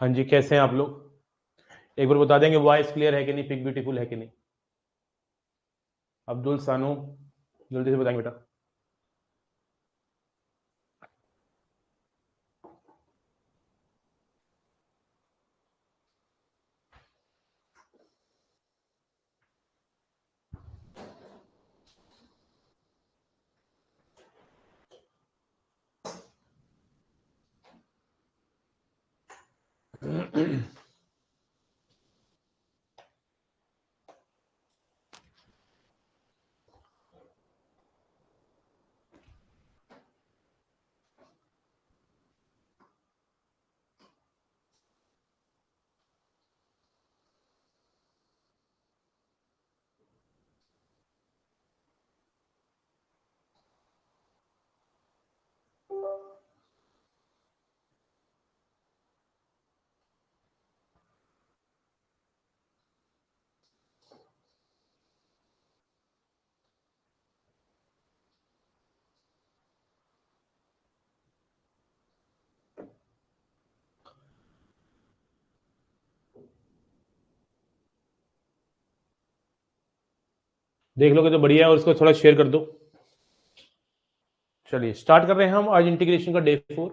हाँ जी, कैसे हैं आप लोग? एक बार बता देंगे वॉइस क्लियर है कि नहीं, पिक ब्यूटीफुल है कि नहीं? अब्दुल सानू, जल्दी से बताएंगे बेटा। देख लोगे तो बढ़िया है, और इसको थोड़ा शेयर कर दो। चलिए स्टार्ट कर रहे हैं हम आज इंटीग्रेशन का डे 4।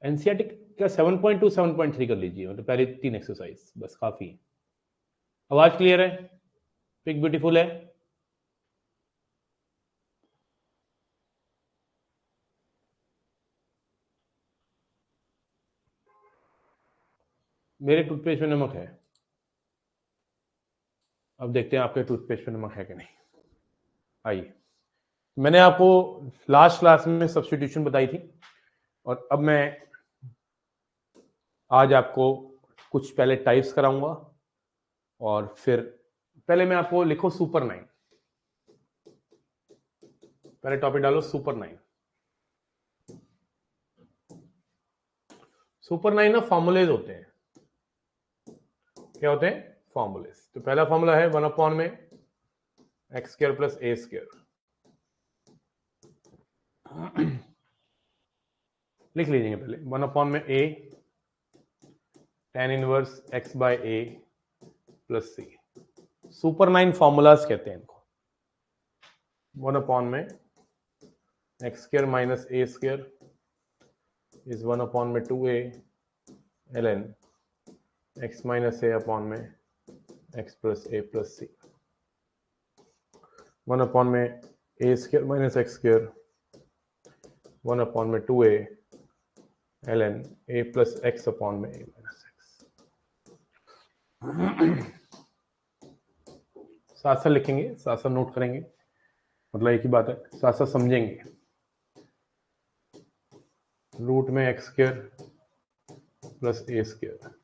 एनसीईआरटी का 7.2 7.3 कर लीजिए, मतलब पहले 3 एक्सरसाइज बस काफी है। आवाज क्लियर है? पिक ब्यूटीफुल है? मेरे टूथपेस्ट में नमक है। अब देखते हैं आपके टूथपेस्ट में नमक है कि नहीं। आइए, मैंने आपको लास्ट क्लास में सब्स्टिट्यूशन बताई थी, और अब मैं आज आपको कुछ पहले टाइप्स कराऊंगा, और फिर पहले मैं आपको लिखो सुपर 9। पहले टॉपिक डालो सुपर 9। सुपर 9 ना फॉर्मूलेज होते हैं। क्या होते हैं? फॉर्मूलेज। तो पहला फॉर्मूला है 1 अपॉन में x square plus a square. लिख लीजिए पहले 1 अपॉन में a tan inverse x by a plus c. Super 9 formulas कहते हैं इनको। 1 अपॉन में x square minus a square is 1 upon में 2a ln x minus a upon में x plus a plus c. 1 upon में a square minus x square 1 upon में 2a ln a plus x upon में a minus x. साथ साथ लिखेंगे, साथ साथ नोट करेंगे, मतलब एक ही बात है, साथ साथ समझेंगे। रूट में x square plus a square.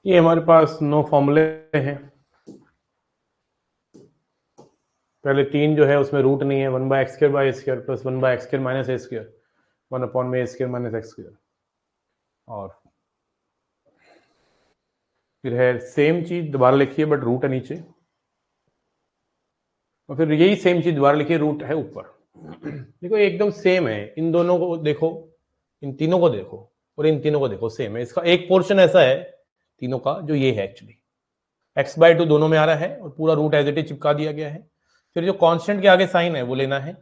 ये हमारे पास 9 फॉर्मूले हैं। पहले 3 जो है उसमें रूट नहीं है, 1/x² plus 1/x² minus a², 1/a² minus x²। और फिर है सेम चीज दोबारा लिखिए बट रूट है नीचे, और फिर यही सेम चीज दोबारा लिखिए, रूट है ऊपर। देखो एकदम सेम है, इन दोनों को देखो, इन तीनों को देखो और इन तीनों को देखो, सेम है। इसका एक पोर्शन ऐसा है तीनों का जो ये है एक्चुअली, x/2 दोनों में आ रहा है और पूरा रूट एज इट इज चिपका दिया गया है। फिर जो कांस्टेंट के आगे साइन है वो लेना है,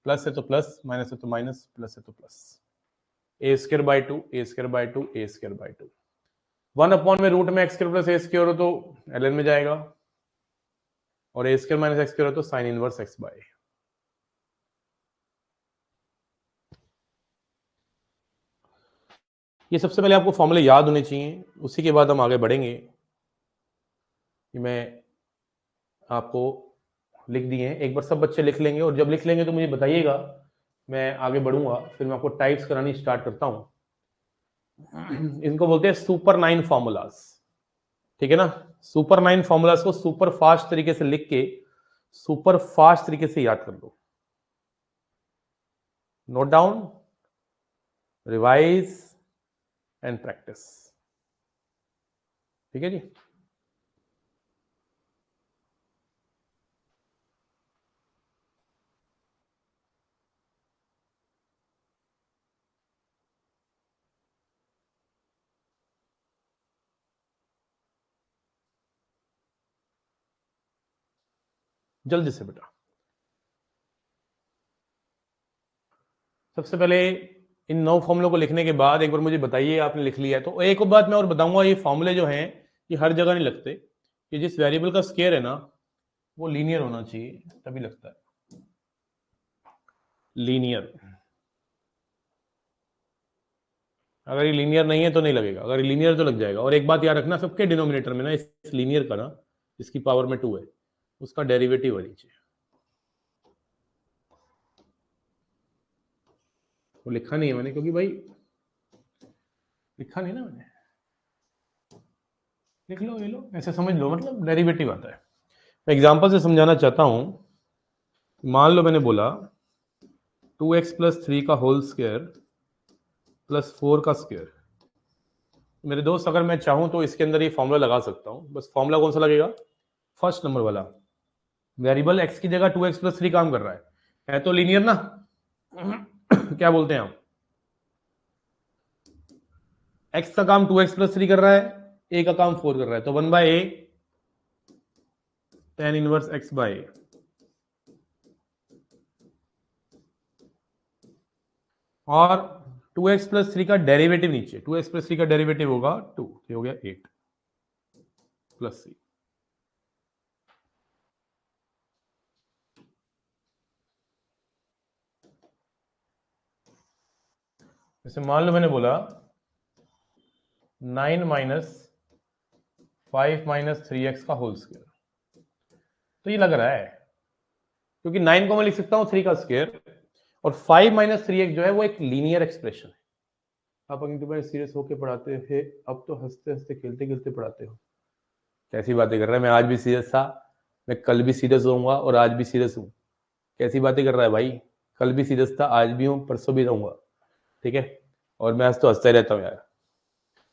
प्लस है तो प्लस, माइनस है तो माइनस, प्लस है तो प्लस। a²/2 a²/2 a²/2, 1 में रूट में x² प्लस a² हो तो ln में जाएगा, और a² माइनस x² हो तो साइन इनवर्स x/a। ये सबसे पहले आपको फॉर्मूले याद होने चाहिए, उसी के बाद हम आगे बढ़ेंगे। कि मैं आपको लिख दिए हैं, एक बार सब बच्चे लिख लेंगे, और जब लिख लेंगे तो मुझे बताइएगा, मैं आगे बढ़ूंगा, फिर मैं आपको टाइप्स करानी स्टार्ट करता हूं। इनको बोलते हैं सुपर 9 फॉर्मूलाज, ठीक है ना। सुपर 9 फॉर्मूलाज को सुपर फास्ट तरीके से लिख के सुपर फास्ट तरीके से याद कर लो, note down, revise and practice, ठीक है जी। जल्दी से बेटा, सबसे पहले इन 9 फॉर्मूलों को लिखने के बाद एक बार मुझे बताइए आपने लिख लिया है तो। एक बात मैं और बताऊंगा, ये फॉर्मूले जो हैं ये हर जगह नहीं लगते। कि जिस वेरिएबल का स्क्वायर है ना वो लीनियर होना चाहिए तभी लगता है, लीनियर। अगर ये लीनियर नहीं है तो नहीं लगेगा, अगर ये लीनियर तो लग जाएगा। और एक बात याद रखना, सबके डिनोमिनेटर में ना इस लीनियर का ना, इसकी पावर में 2 है, उसका डेरिवेटिव होनी चाहिए। वो लिखा नहीं है मैंने, क्योंकि भाई लिखा नहीं ना मैंने, लिख लो, ये लो, ऐसे समझ लो, मतलब डेरिवेटिव आता है। मैं एग्जांपल से समझाना चाहता हूं। मान लो मैंने बोला 2x प्लस 3 का होल स्क्वायर प्लस 4 का स्क्वायर। मेरे दोस्त अगर मैं चाहूं तो इसके अंदर ये फॉर्मूला लगा सकता हूं, बस फॉर्मूला कौन सा लगेगा, फर्स्ट नंबर वाला। वेरिएबल x की जगह 2x प्लस 3 काम कर रहा है तो लीनियर ना। क्या बोलते हैं आप, x का काम 2x प्लस 3 कर रहा है, a का काम 4 कर रहा है, तो 1/a tan इनवर्स x/a। और 2x प्लस 3 का डेरिवेटिव नीचे, 2x प्लस 3 का डेरिवेटिव होगा 2, ये हो गया 8 प्लस c। जैसे मान लो मैंने बोला 9 माइनस 5 माइनस 3x का होल स्क्वायर, तो ये लग रहा है क्योंकि 9 को मैं लिख सकता हूं 3 का स्क्वायर, और 5 माइनस 3x जो है वो एक लीनियर एक्सप्रेशन है। आप अगर तुम्हारे सीरियस होकर पढ़ाते थे, अब तो हंसते हंसते खेलते खेलते पढ़ाते हो। कैसी बातें कर रहा है, मैं आज भी सीरियस था, मैं कल भी सीरियस होऊंगा और आज भी सीरियस हूँ। कैसी बातें कर रहा है भाई, कल भी सीरियस था, आज भी हूँ, परसों भी रहूंगा, ठीक है। और मैं आज तो हंसता ही रहता हूँ यार,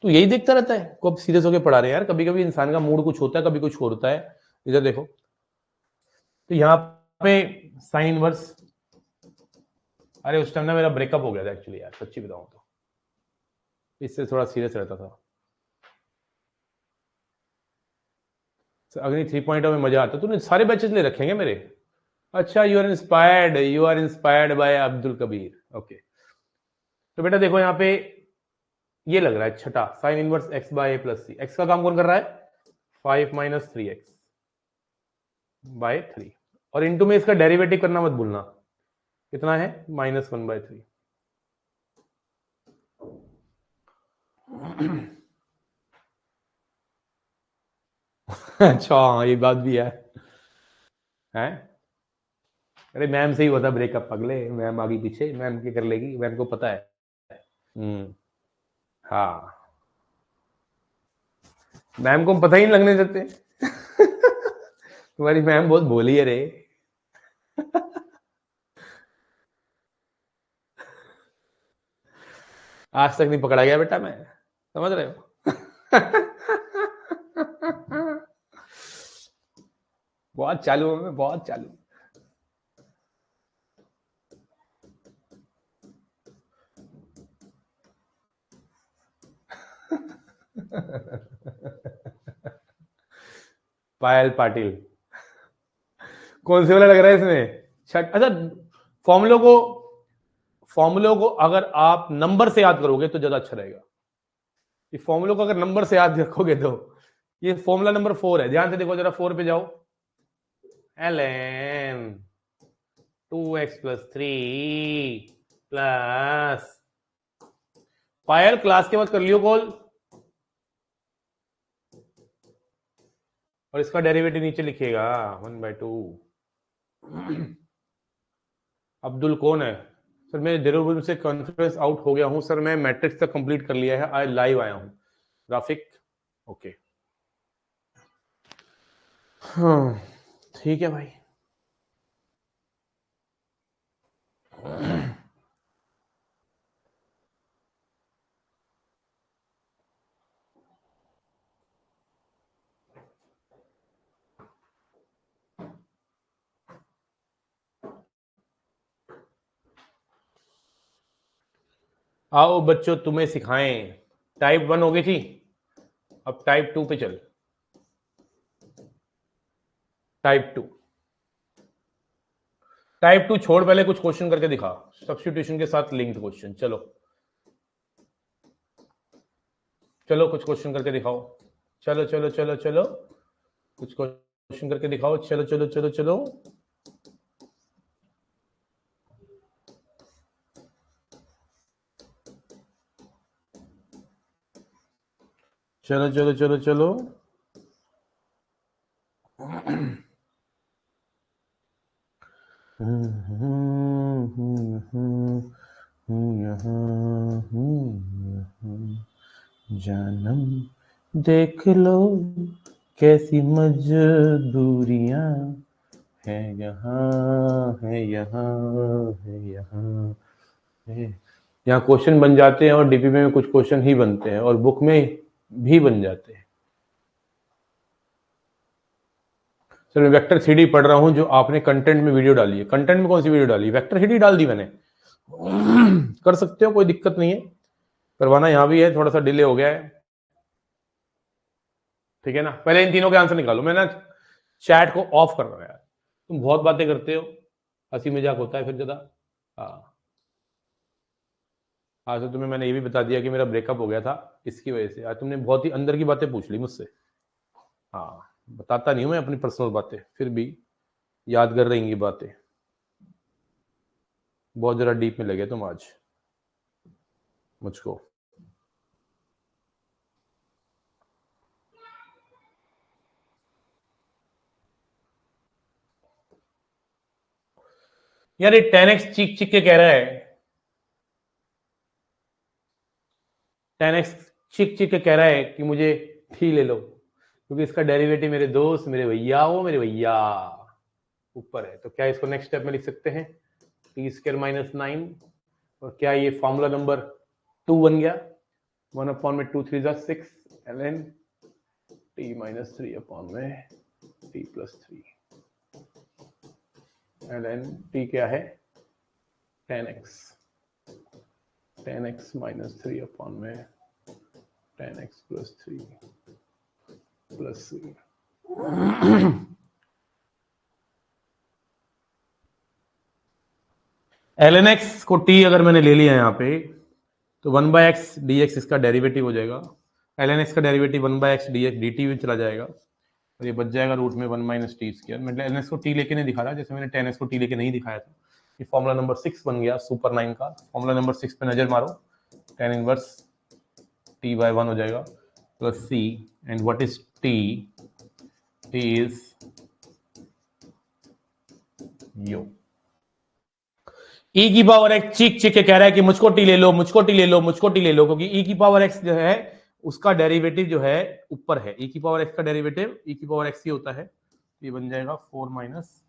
तो यही देखता रहता है, कब सीरियस होकर पढ़ा रहे हैं यार। कभी कभी इंसान का मूड कुछ होता है, कभी कुछ होता है। इधर देखो, तो यहाँ पे साइन इनवर्स, अरे उस टाइम ना मेरा ब्रेकअप हो गया था एक्चुअली यार, सच्ची बताऊं तो इससे थोड़ा सीरियस रहता था। अग्नि 3.0 में मजा आता, तूने सारे बैचेस ले रखेंगे मेरे। अच्छा, you are inspired by Abdul Kabir, okay. तो बेटा देखो यहाँ पे ये लग रहा है छठा, साइन इनवर्स x/a प्लस सी। एक्स का काम कौन कर रहा है, 5 माइनस 3x/3, और इंटू में इसका डेरिवेटिव करना मत भूलना, कितना है, -1/3। अच्छा हाँ, ये बात भी है? अरे मैम से ही होता ब्रेकअप पगले, मैम आगे पीछे, मैम क्या कर लेगी, मैम को पता है। हाँ, मैम को पता ही नहीं लगने देते। तुम्हारी मैम बहुत बोली है रे। आज तक नहीं पकड़ा गया बेटा मैं, समझ रहे हो। बहुत चालू हूं मैं, बहुत चालू। पायल पाटिल कौन से वाला लग रहा है इसमें? छठ। अच्छा, फॉर्मूलों को अगर आप नंबर से याद करोगे तो ज्यादा अच्छा रहेगा। ये फॉर्मूलों को अगर नंबर से याद रखोगे तो, ये फॉर्मूला नंबर 4 है, ध्यान से देखो जरा, 4 पे जाओ। ln 2x + 3 प्लस पायल क्लास के बाद कर लियो कॉल, और इसका डेरिवेटिव नीचे लिखिएगा 1/2। अब्दुल कौन है? सर मैं डेरिवेटिव से कॉन्फ्रेंस आउट हो गया हूं सर, मैं मैट्रिक्स तक कंप्लीट कर लिया है, आज लाइव आया हूं। ग्राफिक ओके, हाँ ठीक है भाई। आओ बच्चों तुम्हें सिखाएं। टाइप 1 हो गई थी, अब टाइप 2 पे चल। टाइप 2 छोड़, पहले कुछ क्वेश्चन करके दिखा, सब्स्टिट्यूशन के साथ लिंक्ड क्वेश्चन। चलो चलो कुछ क्वेश्चन करके दिखाओ, चलो चलो चलो चलो कुछ क्वेश्चन करके दिखाओ, चलो चलो चलो चलो। चलो चलो चलो चलो। जानम देख लो कैसी मजबूरियां है यहाँ, है यहाँ, है यहाँ है। यहाँ क्वेश्चन बन जाते हैं और डीपीपी में कुछ क्वेश्चन ही बनते हैं और बुक में भी बन जाते हैं। सर मैं वेक्टर थ्री पढ़ रहा हूं जो आपने कंटेंट में वीडियो डाली है। कंटेंट में कौन सी वीडियो डाली? वेक्टर थ्री डाल दी मैंने। कर सकते हो, कोई दिक्कत नहीं है, करवाना यहाँ भी है, थोड़ा सा डिले हो गया है, ठीक है ना। पहले इन तीनों के आंसर निकालो, मैं ना चैट को ऑफ कर रहा हूं यार, तुम बहुत बातें करते हो, हंसी मजाक होता है फिर ज्यादा। हाँ आज तो तुम्हें मैंने ये भी बता दिया कि मेरा ब्रेकअप हो गया था इसकी वजह से। आज तुमने बहुत ही अंदर की बातें पूछ ली मुझसे। हाँ बताता नहीं हूं मैं अपनी पर्सनल बातें, फिर भी याद कर रहेंगी बातें। बहुत जरा डीप में लगे तुम आज मुझको। यार ये 10x चीख चीख के कह रहा है, 10x चीख चीख के कह रहा है कि मुझे थी ले लो, क्योंकि इसका डेरिवेटिव मेरे दोस्त, मेरे भैया, वो मेरे भैया ऊपर है। तो क्या इसको नेक्स्ट स्टेप में लिख सकते हैं t² - 9, और क्या ये फॉर्मूला नंबर 2 बन गया? 1/2 6 ln t - 3/t + 3 ln t क्या है? 10x - 3/10x + 3 + 3। ln x को t अगर मैंने ले लिया यहाँ पे तो 1/x dx इसका डेरिवेटिव हो जाएगा। ln x का डेरिवेटिव 1/x dx dt में चला जाएगा और ये बच जाएगा रूट में 1 - t²। मैं ln x को t लेके नहीं दिखा रहा, जैसे मैंने 10x को t लेके नहीं दिखाया था। ये फॉर्मूला नंबर 6 बन गया सुपर 9 का। फॉर्मूला नंबर 6 पे नजर मारो, tan इनवर्स t/1 हो जाएगा plus c, and what is t? t is yo. e की पावर x चीख चीख के कह रहा है कि मुझको टी ले लो, मुझको टी ले लो, मुझको टी ले लो, क्योंकि e की पावर x जो है उसका डेरिवेटिव जो है ऊपर है, e की पावर x का डेरिवेटिव e की पावर x ही होता है, ये बन जाएगा 4 माइनस,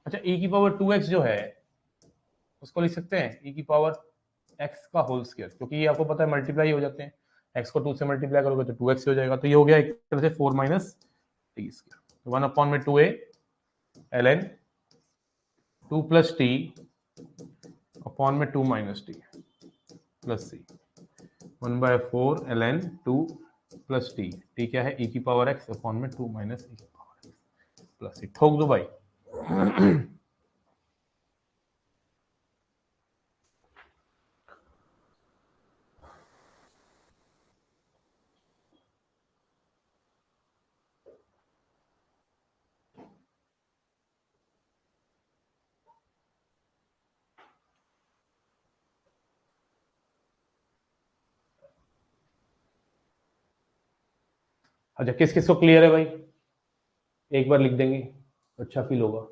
अच्छा e की पावर 2x जो है उसको लिख सकते हैं e की पावर x का होल स्क्वायर, क्योंकि ये आपको पता है मल्टीप्लाई हो जाते हैं, x को 2 से मल्टीप्लाई करोगे तो 2x हो जाएगा, तो ये हो गया एक तरह से 4 माइनस टी स्क्वायर, 1 अपॉन में 2a ln 2 plus T upon में 2 माइनस टी प्लस सी 1/4 ln 2 प्लस टी, टी क्या है e की पावर x अपॉन में 2 माइनस e की पावर x प्लस सी, ठोक दो भाई। अच्छा किस किस को क्लियर है भाई, एक बार लिख देंगे अच्छा फील होगा।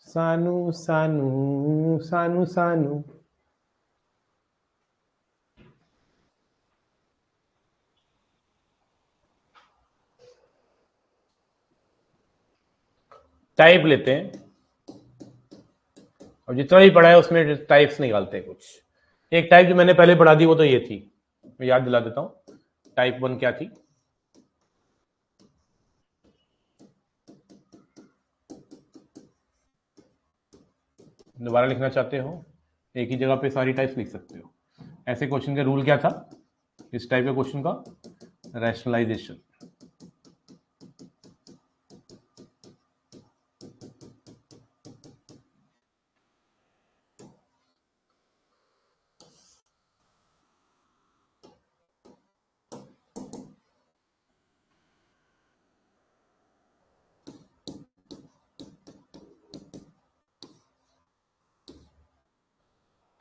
सानू सानू सानू सानू, टाइप लेते हैं और जितना भी पढ़ा है उसमें टाइप्स निकालते हैं कुछ। एक टाइप जो मैंने पहले पढ़ा दी वो तो ये थी, मैं याद दिला देता हूं, टाइप 1 क्या थी, दोबारा लिखना चाहते हो एक ही जगह पे सारी टाइप्स लिख सकते हो। ऐसे क्वेश्चन का रूल क्या था इस टाइप के क्वेश्चन का, रैशनलाइजेशन।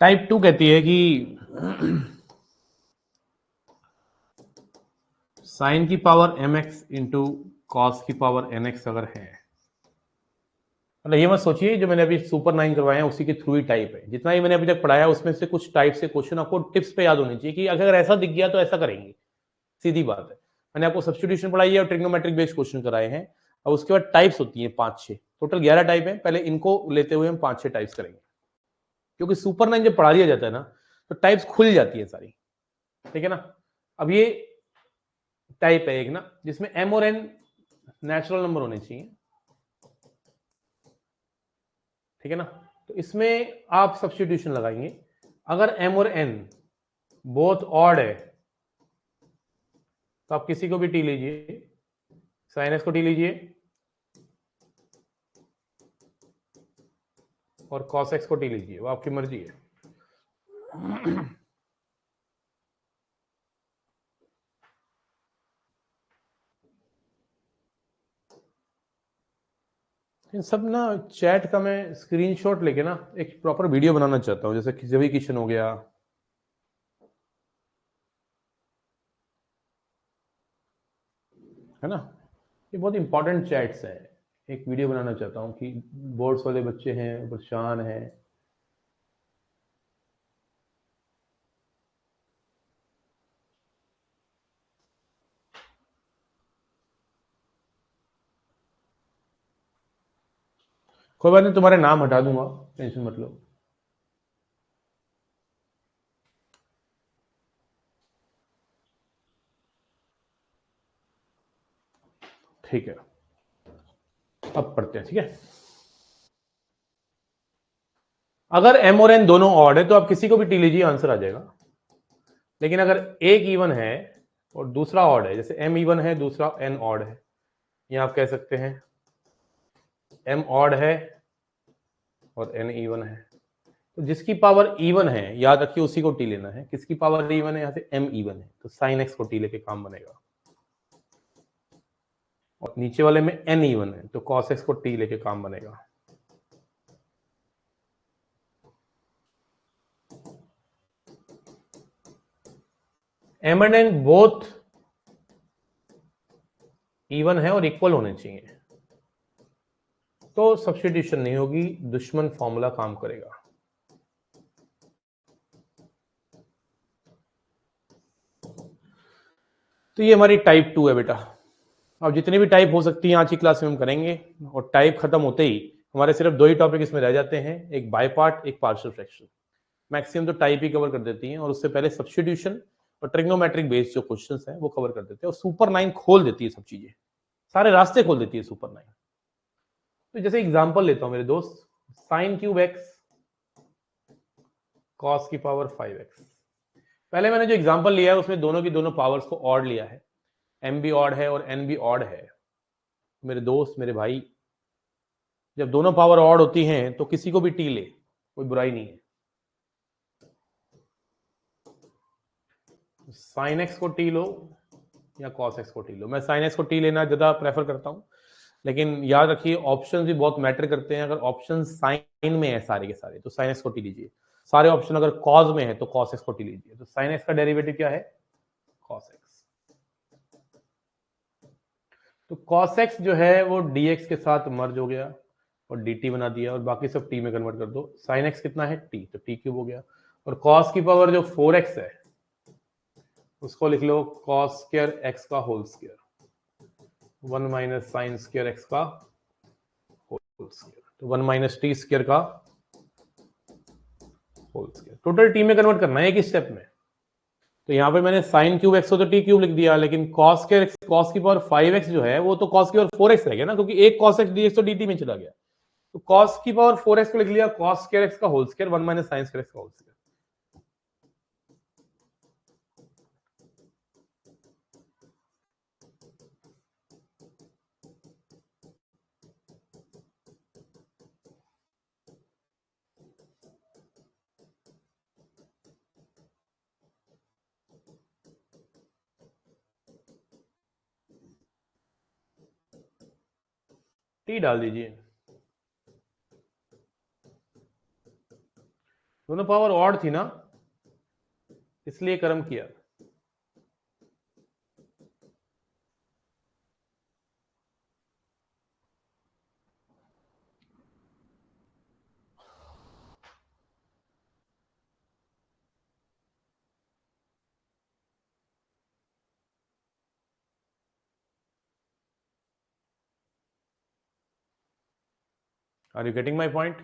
टाइप 2 कहती है कि साइन की पावर mx इंटू कॉस की पावर nx अगर है, मतलब ये मत सोचिए जो मैंने अभी सुपर 9 करवाए हैं उसी के थ्रू ही टाइप है, जितना ही मैंने अभी तक पढ़ाया उसमें से कुछ टाइप से क्वेश्चन आपको टिप्स पे याद होनी चाहिए कि अगर ऐसा दिख गया तो ऐसा करेंगे, सीधी बात है। मैंने आपको सब्स्टिट्यूशन पढ़ाई है और ट्रिग्नोमेट्रिक बेस्ड क्वेश्चन कराए हैं, और उसके बाद टाइप्स होती हैं 5-6, टोटल 11 टाइप है, पहले इनको लेते हुए हम 5-6 टाइप्स करेंगे, क्योंकि सुपर 9 जब पढ़ा दिया जाता है ना तो टाइप्स खुल जाती है सारी, ठीक है ना। अब ये टाइप है एक ना जिसमें m और n नेचुरल नंबर होने चाहिए, ठीक है ना, तो इसमें आप सब्स्टिट्यूशन लगाएंगे, अगर m और n बोथ ऑड है तो आप किसी को भी टी लीजिए, साइन एस को टी लीजिए और कॉस एक्स को टी लीजिए, वो आपकी मर्जी है। इन सब ना चैट का मैं स्क्रीनशॉट लेके ना एक प्रॉपर वीडियो बनाना चाहता हूँ, जैसे जवी किशन हो गया, है ना, ये बहुत इंपॉर्टेंट चैट्स है, एक वीडियो बनाना चाहता हूँ कि बोर्ड्स वाले बच्चे हैं परेशान हैं। कोई बात नहीं, तुम्हारे नाम हटा दूंगा, टेंशन मत लो। ठीक है, अब पढ़ते हैं, ठीक है। अगर m और n दोनों ऑड है तो आप किसी को भी टी लीजिए, आंसर आ जाएगा। लेकिन अगर एक इवन है और दूसरा ऑड है, जैसे m इवन है दूसरा n ऑड है, या आप कह सकते हैं m ऑड है और n इवन है, तो जिसकी पावर इवन है याद रखिए उसी को टी लेना है, किसकी पावर इवन है, यहां से m इवन है तो साइन x को टी लेके काम बनेगा। और नीचे वाले में n इवन है, तो cos x को t लेके काम बनेगा। m and n both even है और इक्वल होने चाहिए, तो सब्स्टिट्यूशन नहीं होगी, दुश्मन फॉर्मूला काम करेगा। तो ये हमारी टाइप 2 है बेटा। अब जितनी भी टाइप हो सकती है आज की क्लास में हम करेंगे, और टाइप खत्म होते ही हमारे सिर्फ 2 ही टॉपिक इसमें रह जाते हैं, एक बाय पार्ट, एक पार्शियल फ्रैक्शन। मैक्सिमम तो टाइप ही कवर कर देती हैं, और उससे पहले सब्स्टिट्यूशन और ट्रिग्नोमेट्रिक बेस्ड जो क्वेश्चंस हैं वो कवर कर देते हैं, और सुपर 9 खोल देती है सब चीजें, सारे रास्ते खोल देती है सुपर 9। तो जैसे एग्जांपल लेता हूं मेरे दोस्त, साइन क्यूब एक्स कॉस की पावर 5x। पहले मैंने जो एग्जांपल लिया है उसमें दोनों की दोनों पावर्स को ऑड लिया है, m भी ऑड है और n भी ऑड है। मेरे दोस्त, मेरे भाई, जब दोनों पावर ऑड होती हैं तो किसी को भी t ले, कोई बुराई नहीं है। साइन एक्स को t लो या cos x को t लो, मैं साइन एक्स को t लेना ज्यादा प्रेफर करता हूं, लेकिन याद रखिए ऑप्शंस भी बहुत मैटर करते हैं। अगर ऑप्शन साइन में है सारे के सारे तो साइन एक्स को t लीजिए, सारे ऑप्शन अगर कॉज में है तो cos x को t लीजिए। तो साइन एक्स का डेरिवेटिव क्या है? cos x। तो cos x जो है वो dx के साथ मर्ज हो गया और dt बना दिया, और बाकी सब t में कन्वर्ट कर दो। साइन x कितना है? t, तो t क्यूब हो गया। और cos की पावर जो 4x है उसको लिख लो cos स्क्वायर x का whole square, 1 minus sine square x का होल स्क्वायर, तो 1 माइनस टी स्क्वायर का होल स्क्वायर। टोटल टी में कन्वर्ट करना है एक स्टेप में। तो यहां पे मैंने साइन क्यूब एक्स हो तो टी क्यूब लिख दिया, लेकिन कॉस स्क्वायर एक्स, कॉस की पावर 5x जो है वो तो कॉस की पावर 4x रह गया ना, क्योंकि एक कॉस एक्स डीएक्स तो dt में चला गया। तो कॉस की पावर 4x को लिख लिया कॉस स्क्वायर एक्स का whole square, 1 minus sine square X का होल स्क्वायर। टी डाल दीजिए, दोनों पावर ऑड थी ना इसलिए कर्म किया। Are you getting my point?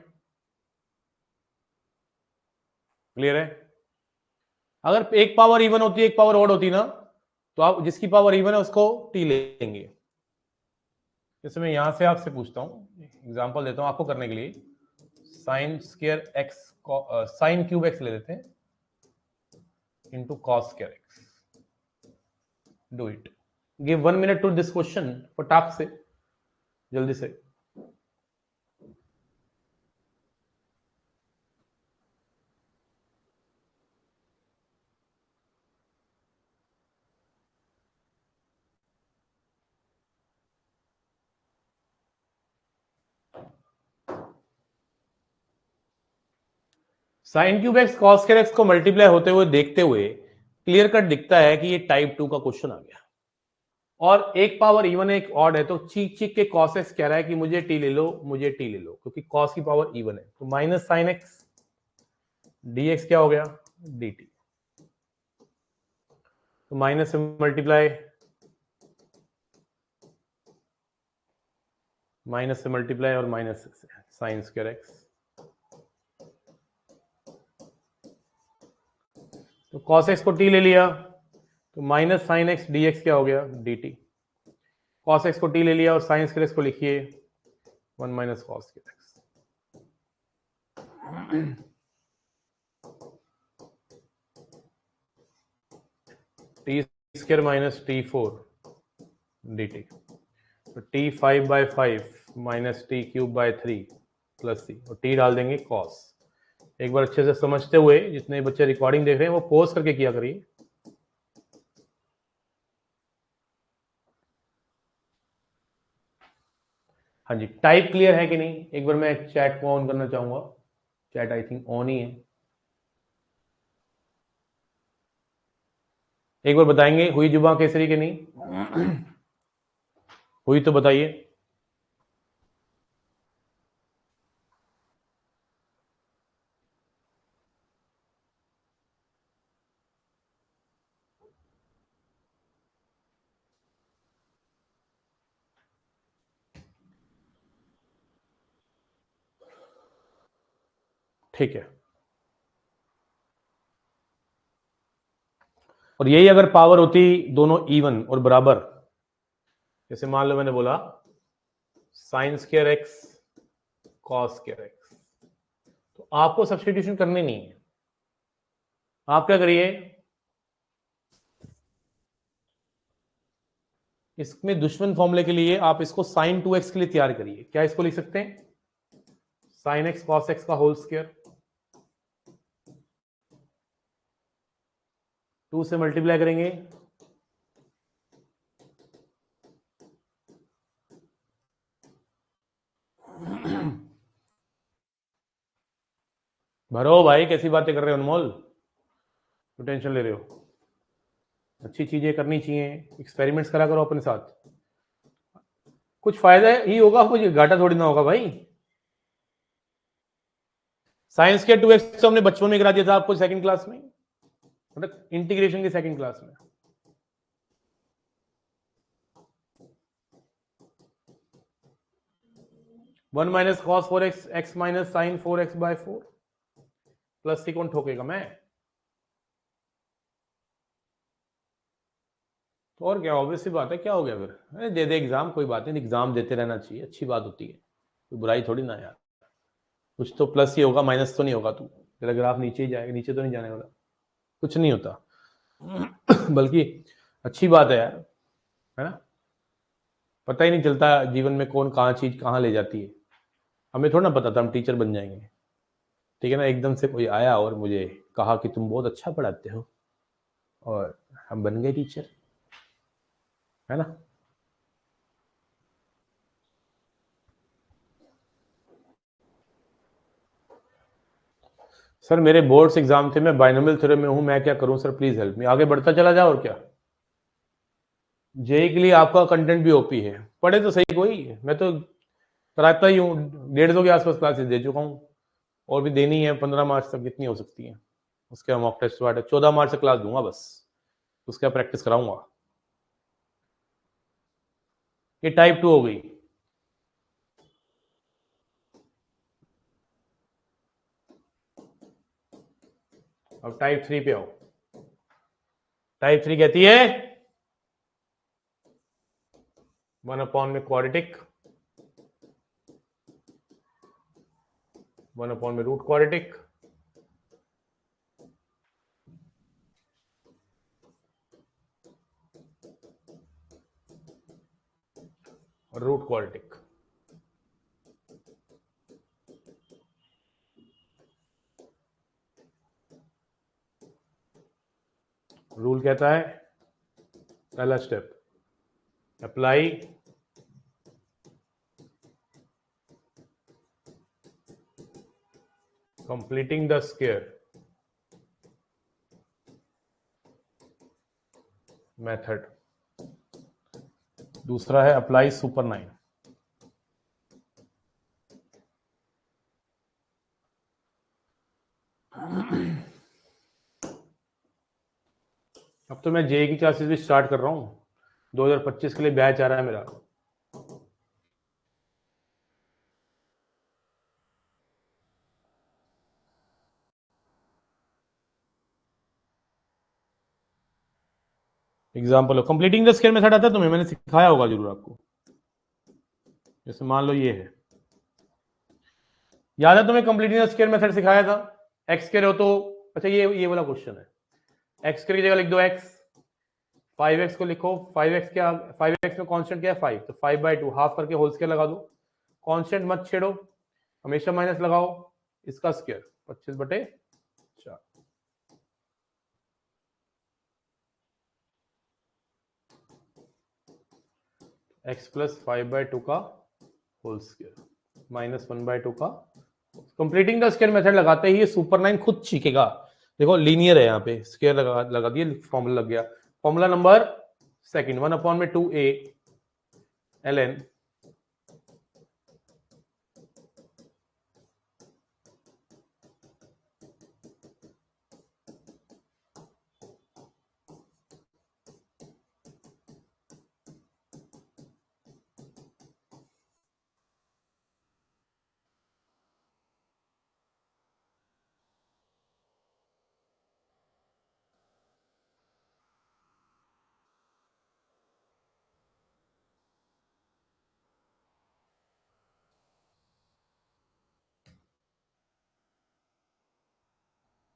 Clear है? अगर एक पावर इवन होती है एक पावर ऑड होती ना, तो आप जिसकी पावर इवन है उसको टी लेंगे। जैसे मैं यहां से आपसे पूछता हूं, एग्जांपल देता हूं आपको करने के लिए, sign square x, sine cube x ले लेते हैं into cos square x. Do it. Give 1 minute to this question फटाक से, जल्दी से। Sine cube x cos square x को मल्टीप्लाई होते हुए देखते हुए क्लियर कट दिखता है कि ये टाइप 2 का क्वेश्चन आ गया, और एक पावर इवन है एक ऑड है, तो चीख चीख के कॉस एक्स कह रहा है कि मुझे टी ले लो, मुझे टी ले लो, क्योंकि कॉस की पावर इवन है। तो माइनस साइन एक्स dx क्या हो गया? dt। तो माइनस से मल्टीप्लाई, माइनस से मल्टीप्लाई और माइनस से साइन स्क्वायर एक्स। तो cos x को t ले लिया, तो minus sine x D x क्या हो गया? dt। cos x को t ले लिया और साइन स्क्वायर एक्स को लिखिए 1 minus cos square x. T square minus t 4 dt। तो t 5/5 minus t cube by 3 plus c, और टी डाल देंगे cos। एक बार अच्छे से समझते हुए, जितने बच्चे रिकॉर्डिंग देख रहे हैं वो पोज करके किया करिए। हाँ जी, टाइप क्लियर है कि नहीं? एक बार मैं चैट को ऑन करना चाहूंगा। चैट आई थिंक ऑन ही है। एक बार बताएंगे हुई जुबा केसरी कि नहीं? हुई तो बताइए। ठीक है। और यही अगर पावर होती दोनों इवन और बराबर, जैसे मान लो मैंने बोला sign square x cos square x, तो आपको सब्स्टिट्यूशन करनी नहीं है। आप क्या करिए, इसमें दुश्मन फॉर्मूले के लिए आप इसको साइन 2x के लिए तैयार करिए। क्या इसको लिख सकते हैं? साइन एक्स कॉस एक्स का होल स्क्वायर, 2 से मल्टीप्लाई करेंगे, भरो भाई, कैसी बातें कर रहे हो अनमोल, तो टेंशन ले रहे हो? अच्छी चीजें करनी चाहिए, एक्सपेरिमेंट्स करा करो अपने साथ, कुछ फायदा ही होगा, कुछ घाटा थोड़ी ना होगा भाई। साइंस के 2x तो हमने बचपन में करा दिया था आपको सेकंड क्लास में, मतलब इंटीग्रेशन की सेकंड क्लास में। One minus cos 4x x minus sine 4x by 4 plus c कौन ठोकेगा? मैं। तो और क्या, ऑब्वियस सी बात है, क्या हो गया फिर? अरे दे दे एग्जाम, कोई बात नहीं, एग्जाम देते रहना चाहिए, अच्छी बात होती है, कोई बुराई थोड़ी ना यार। कुछ तो प्लस ही होगा, माइनस तो नहीं होगा। तू तेरा ग्राफ नीचे ही जाएगा, नीचे तो नहीं जाने वाला, कुछ नहीं होता। बल्कि अच्छी बात है यार, है ना? पता ही नहीं चलता जीवन में कौन कहाँ चीज कहाँ ले जाती है। हमें थोड़ा ना पता था हम टीचर बन जाएंगे, ठीक है ना? एकदम से कोई आया और मुझे कहा कि तुम बहुत अच्छा पढ़ाते हो, और हम बन गए टीचर, है ना? सर मेरे बोर्ड्स एग्जाम थे, मैं बाइनोमियल थ्योरम में हूं, मैं क्या करूं सर, प्लीज हेल्प मी। आगे बढ़ता चला जाओ, और क्या। जेई के लिए आपका कंटेंट भी ओपी है, पढ़े तो सही कोई, मैं तो कराता ही हूँ, 150 के आसपास क्लासेस दे चुका हूँ, और भी देनी है 15 मार्च तक, कितनी हो सकती है। उसके बाद मॉक टेस्ट स्टार्ट है, 14 मार्च से क्लास दूंगा बस, उसके बाद प्रैक्टिस कराऊंगा। ये टाइप 2 हो गई। अब टाइप 3 पे आओ। टाइप 3 कहती है 1 अपॉन में क्वाड्रेटिक, 1 अपॉन में रूट क्वाड्रेटिक, और रूट क्वाड्रेटिक। रूल कहता है, पहला step, apply completing the square method, दूसरा है अप्लाई सुपर 9। अब तो मैं जेई की क्लासेस भी स्टार्ट कर रहा हूँ, 2025 के लिए बैच आ रहा है मेरा। एग्जाम्पल हो, कंप्लीटिंग द स्क्वायर मेथड आता है तुम्हें, मैंने सिखाया होगा जरूर आपको। जैसे मान लो ये है, याद है तुम्हें कंप्लीटिंग द स्क्वायर मेथड सिखाया था? एक्स स्क्वायर हो तो, अच्छा ये वाला क्वेश्चन है, एक्स स्क्वायर की जगह लिख दो एक्स, 5x को लिखो, 5x क्या, 5x में कांस्टेंट क्या है 5, तो 5/2 हाफ करके होल स्क्वायर लगा दो, कांस्टेंट मत छेड़ो, हमेशा माइनस लगाओ, इसका स्क्वायर 25/4, x प्लस 5/2 का होल स्क्वायर -1/2 का। कंप्लीटिंग द स्क्वायर मेथड लगाते ही ये सुपर 9 खुद सीखेगा। देखो लीनियर है, यहाँ पे स्क्वायर लगा दिए, फॉर्मूला लग गया। Formula number second 1/2a ln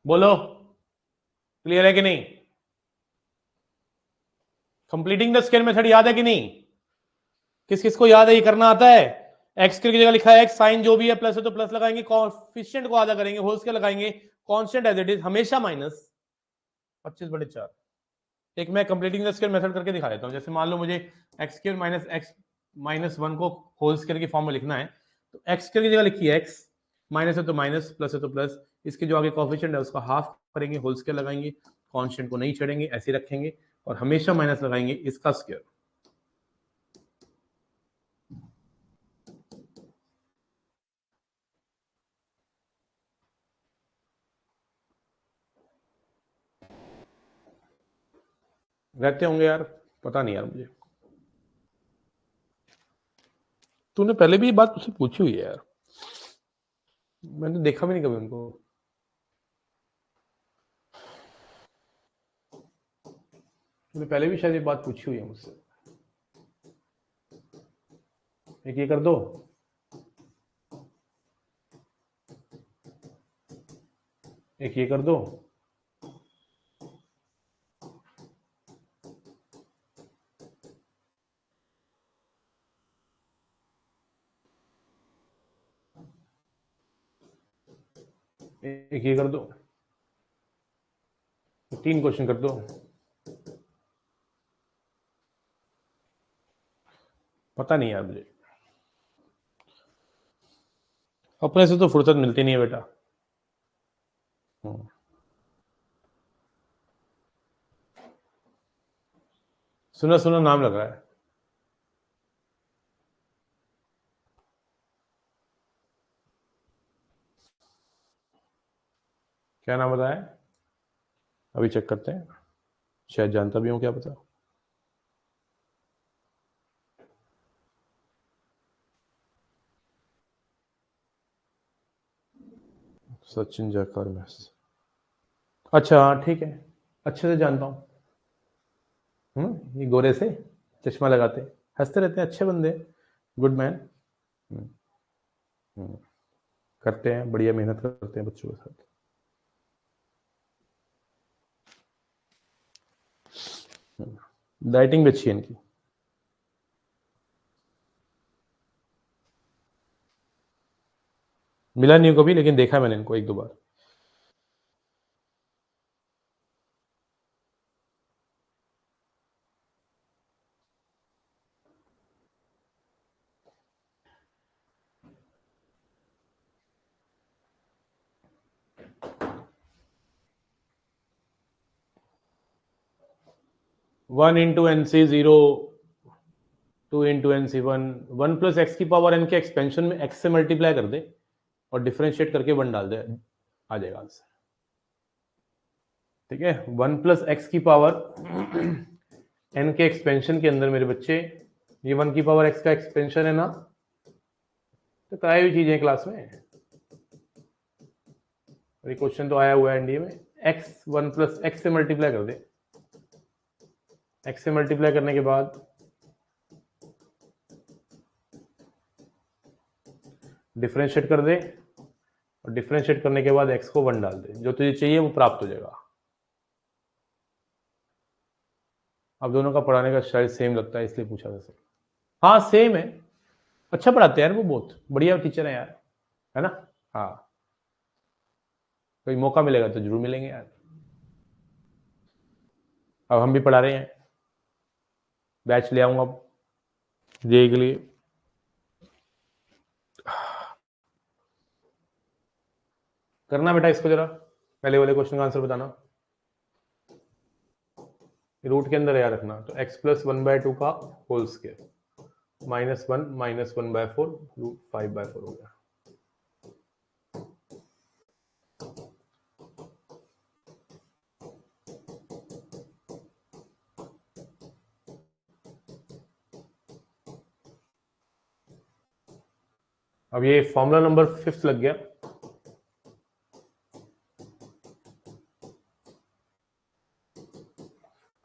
बोलो क्लियर है कि नहीं? कंप्लीटिंग द स्क्वायर मेथड याद है कि नहीं? किस किस को याद है? ये करना आता है? एक्स की जगह लिखा है एक्स, साइन जो भी है प्लस है तो प्लस लगाएंगे, कोएफिशिएंट को आधा करेंगे, होल स्क्वायर लगाएंगे, कांस्टेंट एज इट इज हमेशा माइनस 25/4। एक मैं कंप्लीटिंग द स्क्वायर मेथड करके दिखा देता हूं। जैसे मान लो मुझे x square minus x minus 1 को होल स्क्वायर की फॉर्म में लिखना है, तो एक्स स्क्वायर की जगह लिखिए एक्स, माइनस है तो माइनस, प्लस है तो प्लस, इसके जो आगे कोएफिशिएंट है उसका हाफ करेंगे, होल स्क्वायर लगाएंगे, कांस्टेंट को नहीं छेड़ेंगे, ऐसे रखेंगे और हमेशा माइनस लगाएंगे इसका स्क्वायर। रहते होंगे यार, पता नहीं यार मुझे। तूने पहले भी ये बात मुझसे पूछी हुई है यार, मैंने देखा भी नहीं कभी उनको। तूने पहले भी शायद ये बात पूछी हुई है मुझसे। एक ये कर दो, एक ये कर दो, एक ये कर दो, 3 क्वेश्चन कर दो। पता नहीं यार मुझे, अपने से तो फुर्सत मिलती नहीं है बेटा। सुना सुना नाम लग रहा है। क्या नाम बताया? अभी चेक करते हैं, शायद जानता भी हूँ, क्या पता। सचिन जयकार मैस, अच्छा हाँ ठीक है, अच्छे से जानता हूँ। ये गोरे से चश्मा लगाते, हंसते रहते हैं, अच्छे बंदे, गुड मैन। करते हैं, बढ़िया मेहनत करते हैं बच्चों के साथ। राइटिंग भी अच्छी है इनकी। मिला नहीं कभी, लेकिन देखा मैंने इनको 1-2 बार। One into n c 0, 2 into n c 1, 1 plus x की पावर एन के एक्सपेंशन में एक्स से मल्टीप्लाई कर दे और डिफरेंशिएट करके 1 डाल दे, आ जाएगा आंसर। ठीक है, 1 प्लस एक्स की पावर एन के एक्सपेंशन के अंदर मेरे बच्चे, ये 1 की पावर एक्स का एक्सपेंशन है ना, तो कराई हुई चीजें क्लास में। क्वेश्चन तो आया हुआ है एनडीए में, एक्स 1 प्लस एक्स से मल्टीप्लाई कर दे, एक्स से मल्टीप्लाई करने के बाद डिफरेंशिएट कर दे और डिफरेंशिएट करने के बाद एक्स को 1 डाल दे, जो तुझे चाहिए वो प्राप्त हो जाएगा। अब दोनों का पढ़ाने का स्टाइल सेम लगता है, इसलिए पूछा था सर। हाँ सेम है, अच्छा पढ़ाते हैं यार वो, बहुत बढ़िया टीचर है यार, है ना। हाँ, कोई मौका मिलेगा तो जरूर मिलेंगे यार। अब हम भी पढ़ा रहे हैं, बैच ले आऊंगा अब जेई के लिए। करना बेटा इसको जरा, पहले वाले क्वेश्चन का आंसर बताना। रूट के अंदर याद रखना, तो x प्लस 1/2 का होल स्क्वायर -1 रूट 5/4 हो गया। अब ये फॉर्मूला नंबर 5 लग गया।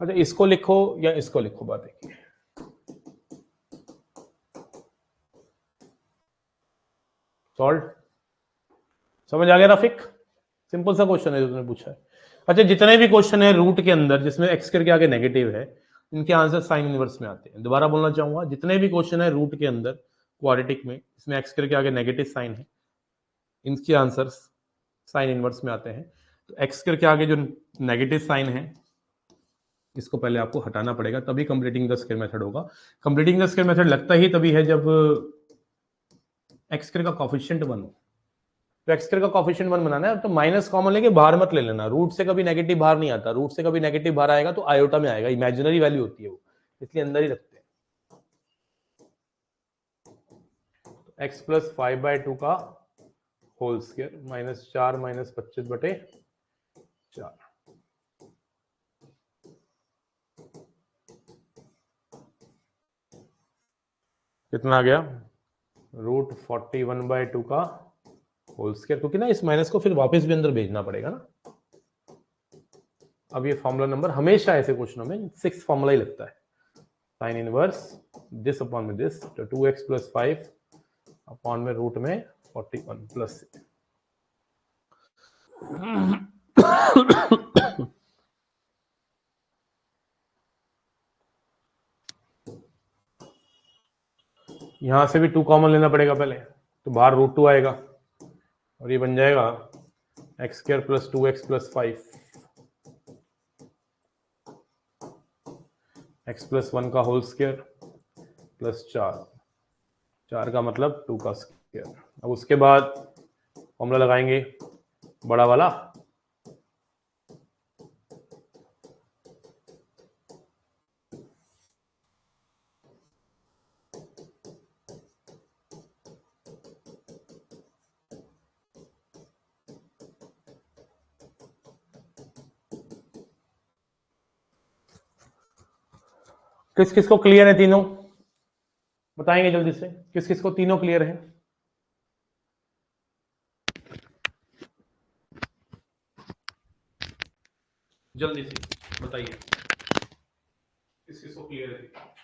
अच्छा इसको लिखो या इसको लिखो, बात देखिए। सॉल्व, समझ आ गया राफिक? सिंपल सा क्वेश्चन है जो तुमने पूछा है। अच्छा जितने भी क्वेश्चन है रूट के अंदर जिसमें एक्स करके आगे नेगेटिव है, इनके आंसर साइन इनवर्स में आते हैं। दोबारा बोलना चाहूंगा, जितने भी क्वेश्चन है रूट के अंदर क्वाड्रेटिक में, इसमें एक्स करके आगे नेगेटिव साइन है, इनके आंसर साइन इनवर्स में आते हैं। तो एक्स करके आगे जो नेगेटिव साइन है इसको पहले आपको हटाना पड़ेगा, तभी कंप्लीटिंग द स्क्वायर मेथड होगा। कंप्लीटिंग द स्क्वायर मेथड लगता ही तभी है जब एक्स स्क्वायर का कॉफिशिएंट 1 हो। तो एक्स स्क्वायर का कॉफिशिएंट 1 बनाना है तो माइनस कॉमन लेके बाहर मत ले लेना। रूट से कभी नेगेटिव बाहर नहीं आता, रूट से कभी नेगेटिव बाहर आएगा तो आयोटा में आएगा, इमेजिनरी वैल्यू होती है वो, इसलिए अंदर ही रखते हैं। एक्स प्लस 5/2 का होल स्क्वायर -4 -25/4 कितना आ गया? रूट 41/2 का होल स्क्वायर, क्योंकि ना इस माइनस को फिर वापस भी अंदर भेजना पड़ेगा ना। अब ये फॉर्मूला नंबर हमेशा ऐसे क्वेश्चनों में 6 फॉर्मूला ही लगता है। साइन इनवर्स दिस अपॉन में दिस, तो 2x प्लस 5 अपॉन में रूट में 41 प्लस यहां से भी 2 कॉमन लेना पड़ेगा पहले, तो बाहर √2 आएगा और ये बन जाएगा x square plus 2x plus 5 x plus 1 का होल स्क्वायर प्लस 4 का मतलब 2 का स्क्वायर। अब उसके बाद फॉर्मूला लगाएंगे बड़ा वाला, किस किस को क्लियर है तीनों बताएंगे जल्दी से, किस किस को तीनों क्लियर है? जल्दी से बताइए किस किस को क्लियर है।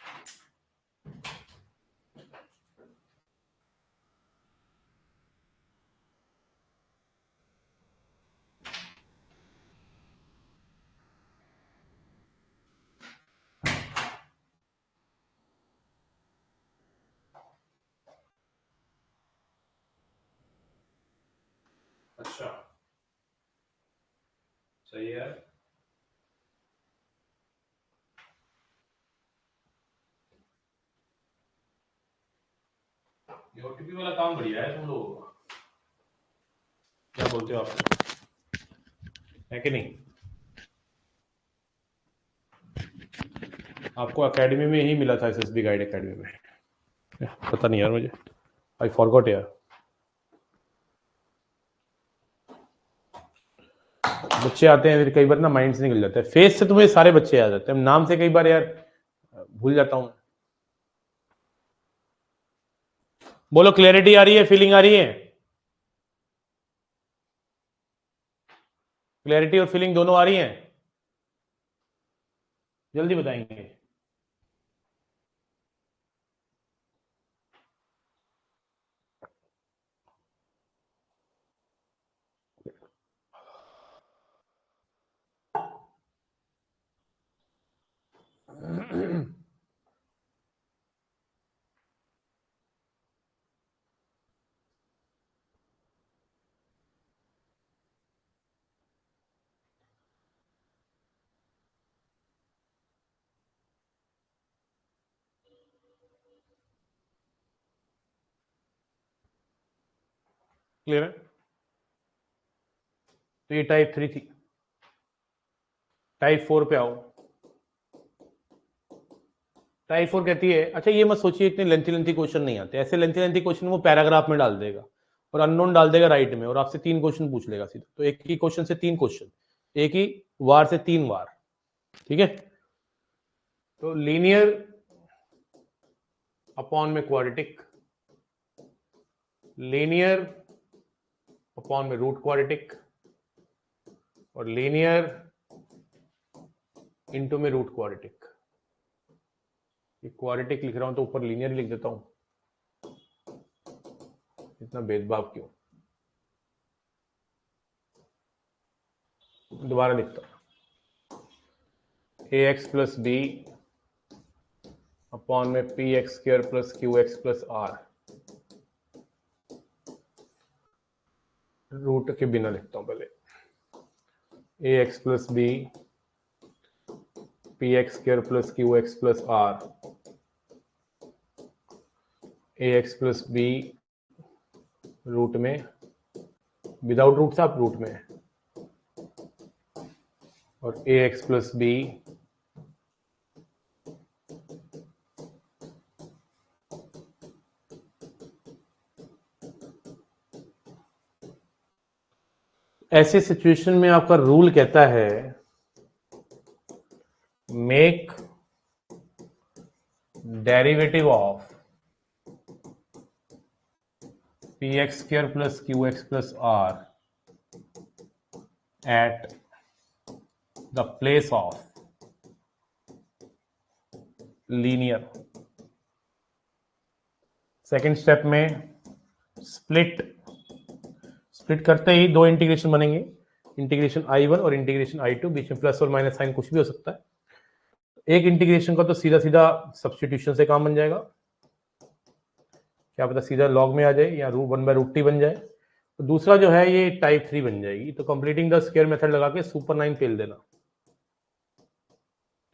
अच्छा सही है। ये ओटीपी वाला काम बढ़िया है तुम लोगों का, क्या बोलते हो आप, है कि नहीं? आपको एकेडमी में ही मिला था, एसएसबी गाइड एकेडमी में, पता नहीं यार मुझे, आई फॉरगॉट यार। बच्चे आते हैं फिर कई बार ना माइंड से निकल जाता है, फेस से तुम्हें सारे बच्चे आ जाते हैं, नाम से कई बार यार भूल जाता हूं। बोलो क्लैरिटी आ रही है, फीलिंग आ रही है? क्लैरिटी और फीलिंग दोनों आ रही हैं? जल्दी बताएंगे। क्लियर है? तो ये टाइप 3 थी। टाइप 4 पे आओ। टाइप 4 कहती है, अच्छा ये मत सोचिए इतने लेंथी लेंथी क्वेश्चन नहीं आते, ऐसे लेंथी लेंथी क्वेश्चन वो पैराग्राफ में डाल देगा और अननोन डाल देगा राइट में, और आपसे 3 क्वेश्चन पूछ लेगा सीधा। तो एक ही क्वेश्चन से 3 क्वेश्चन, एक ही वार से 3 वार, ठीक है। तो लीनियर अपॉन में क्वाड्रेटिक, लीनियर अपॉन में रूट क्वाड्रेटिक, और लीनियर इनटू में रूट क्वाड्रेटिक। ये क्वाड्रेटिक लिख रहा हूं तो ऊपर लीनियर लिख देता हूं, इतना भेदभाव क्यों। दोबारा लिखता हूं, a x plus b upon में p x square plus q x plus r, root के बिना लिखता हूं पहले, a x plus b p x square plus q x plus r, a x plus b root में, without root से आप root में, और ए एक्स प्लस बी ऐसे सिचुएशन में आपका रूल कहता है make derivative of p x square plus q x plus are at the place of linear. Second step में स्प्लिट करते ही दो इंटीग्रेशन बनेंगे, इंटीग्रेशन I1 और इंटीग्रेशन I2, बीच में प्लस और माइनस साइन कुछ भी हो सकता है। एक इंटीग्रेशन का तो सीधा सीधा सब्स्टिट्यूशन से काम बन जाएगा, क्या पता सीधा लॉग में आ जाए या √1/√t बन जाए। तो दूसरा जो है ये टाइप 3 बन जाएगी। तो कंप्लीटिंग द स्क्वायर मेथड लगा के सुपर 9 पेल देना।